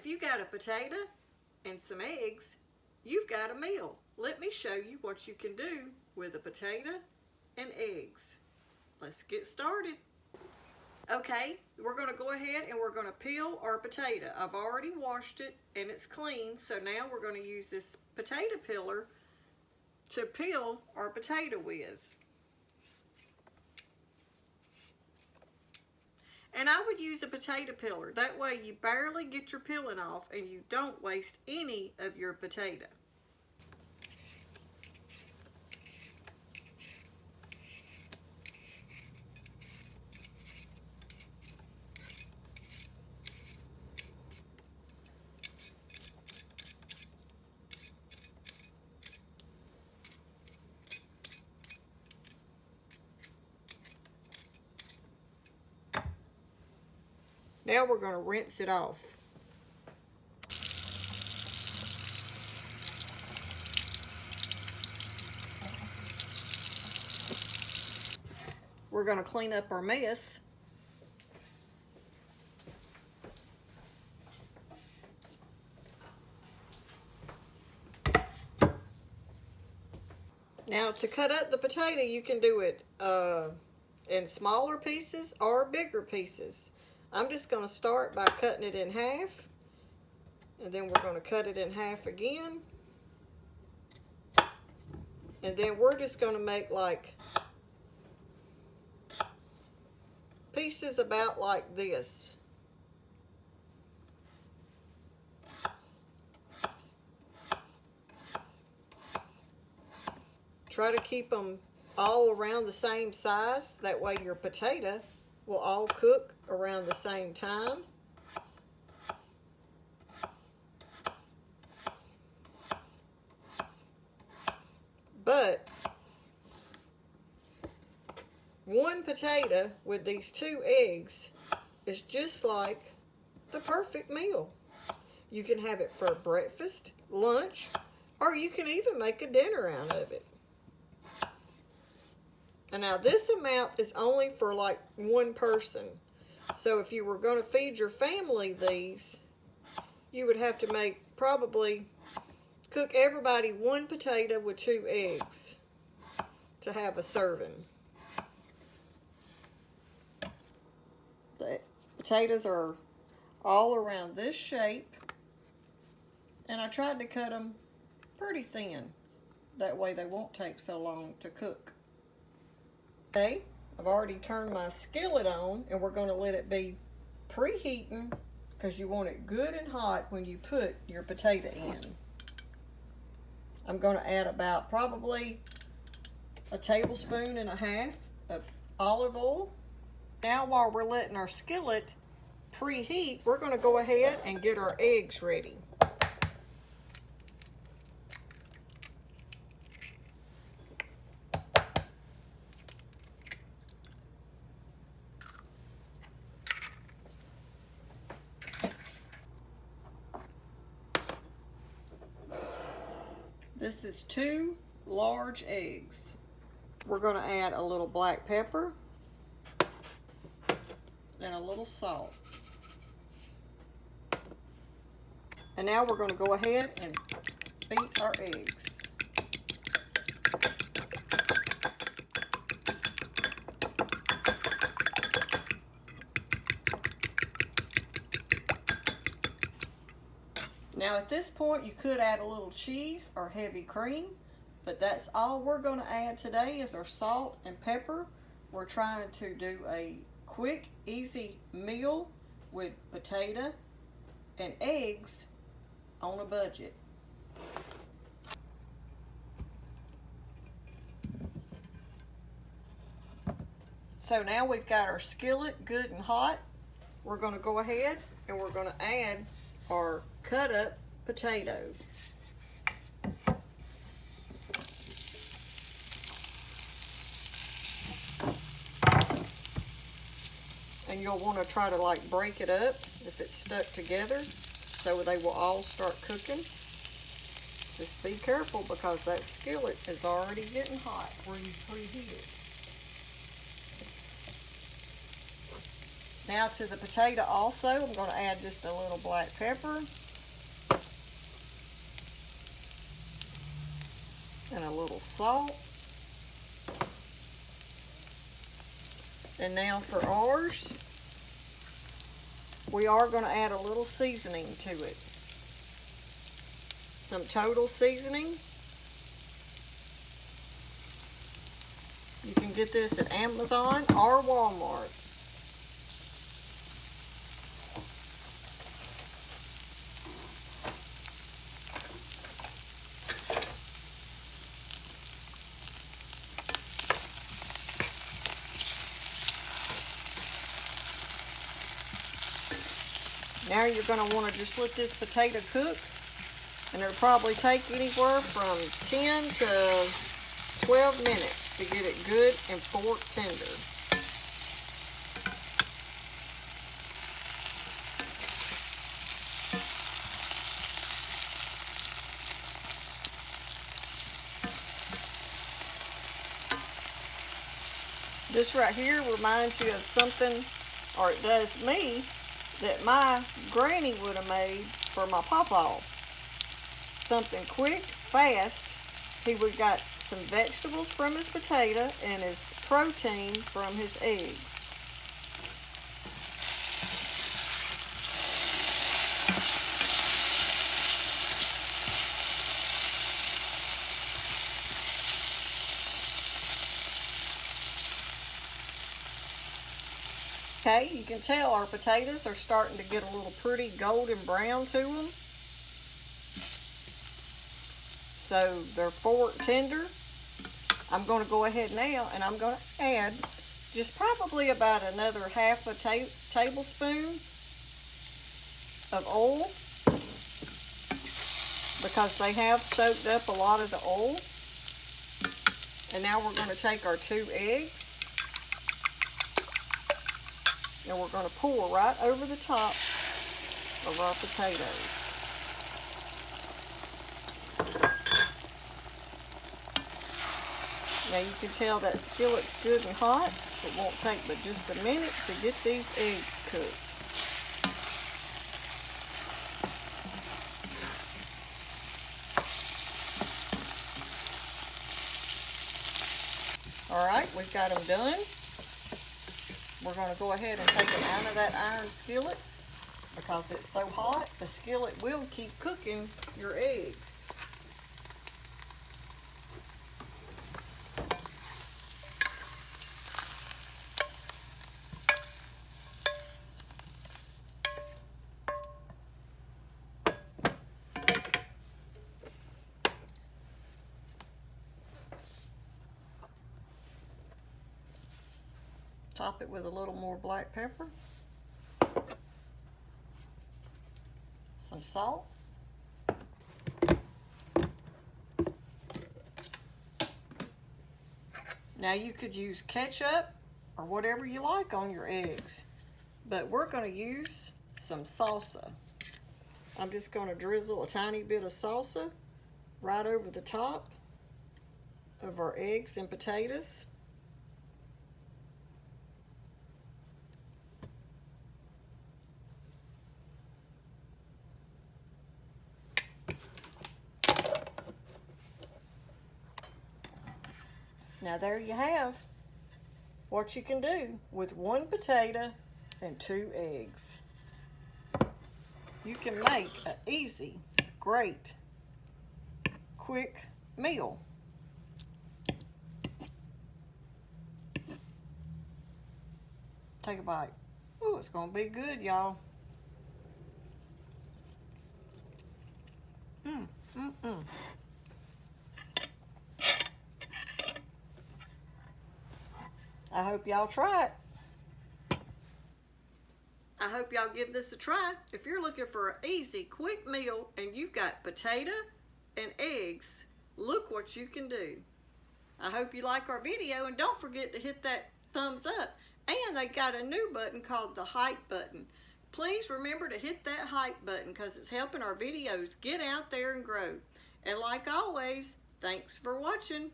if you got a potato and some eggs, you've got a meal. Let me show you what you can do with a potato and eggs. Let's get started. Okay, we're going to go ahead and we're going to peel our potato. I've already washed it and it's clean, so now we're going to use this potato peeler to peel our potato with. And I would use a potato peeler. That way you barely get your peeling off and you don't waste any of your potato. Now we're going to rinse it off. We're going to clean up our mess. Now to cut up the potato, you can do it in smaller pieces or bigger pieces. I'm just going to start by cutting it in half, and then we're going to cut it in half again, and then we're just going to make like pieces about like this. Try to keep them all around the same size, that way your potato will all cook around the same time. But one potato with these 2 eggs is just like the perfect meal. You can have it for breakfast, lunch, or you can even make a dinner out of it. And now this amount is only for like one person. So if you were going to feed your family these, you would have to probably cook everybody 1 potato with 2 eggs to have a serving. The potatoes are all around this shape, and I tried to cut them pretty thin. That way they won't take so long to cook. Okay, I've already turned my skillet on, and we're going to let it be preheating because you want it good and hot when you put your potato in. I'm going to add about probably 1.5 tablespoons of olive oil. Now while we're letting our skillet preheat, we're going to go ahead and get our eggs ready. This is 2 large eggs. We're going to add a little black pepper and a little salt. And now we're going to go ahead and beat our eggs. Now at this point you could add a little cheese or heavy cream, but that's all we're going to add today is our salt and pepper. We're trying to do a quick, easy meal with potato and eggs on a budget. So now we've got our skillet good and hot. We're going to go ahead and we're going to add our cut up potato. And you'll want to try to like break it up if it's stuck together so they will all start cooking. Just be careful because that skillet is already getting hot where you preheat it. Now to the potato also, I'm going to add just a little black pepper and a little salt. And now for ours, we are going to add a little seasoning to it. Some total seasoning. You can get this at Amazon or Walmart. Now you're going to want to just let this potato cook, and it'll probably take anywhere from 10 to 12 minutes to get it good and fork tender. This right here reminds you of something, or it does me, that my granny would have made for my pawpaw. Something quick, fast. He would got some vegetables from his potato and his protein from his eggs. Okay, you can tell our potatoes are starting to get a little pretty golden brown to them. So they're fork tender. I'm going to go ahead now and I'm going to add just probably about another half a tablespoon of oil, because they have soaked up a lot of the oil. And now we're going to take our 2 eggs. And we're going to pour right over the top of our potatoes. Now you can tell that skillet's good and hot. It won't take but just a minute to get these eggs cooked. Alright, we've got them done. We're going to go ahead and take them out of that iron skillet, because it's so hot, the skillet will keep cooking your eggs. Top it with a little more black pepper, some salt, now you could use ketchup or whatever you like on your eggs, but we're going to use some salsa. I'm just going to drizzle a tiny bit of salsa right over the top of our eggs and potatoes. Now there you have what you can do with 1 potato and 2 eggs. You can make an easy, great, quick meal. Take a bite. Ooh, it's gonna be good, y'all. I hope y'all try it. I hope y'all give this a try. If you're looking for an easy, quick meal and you've got potato and eggs, look what you can do. I hope you like our video, and don't forget to hit that thumbs up. And they got a new button called the hype button. Please remember to hit that hype button, because it's helping our videos get out there and grow. And like always, thanks for watching.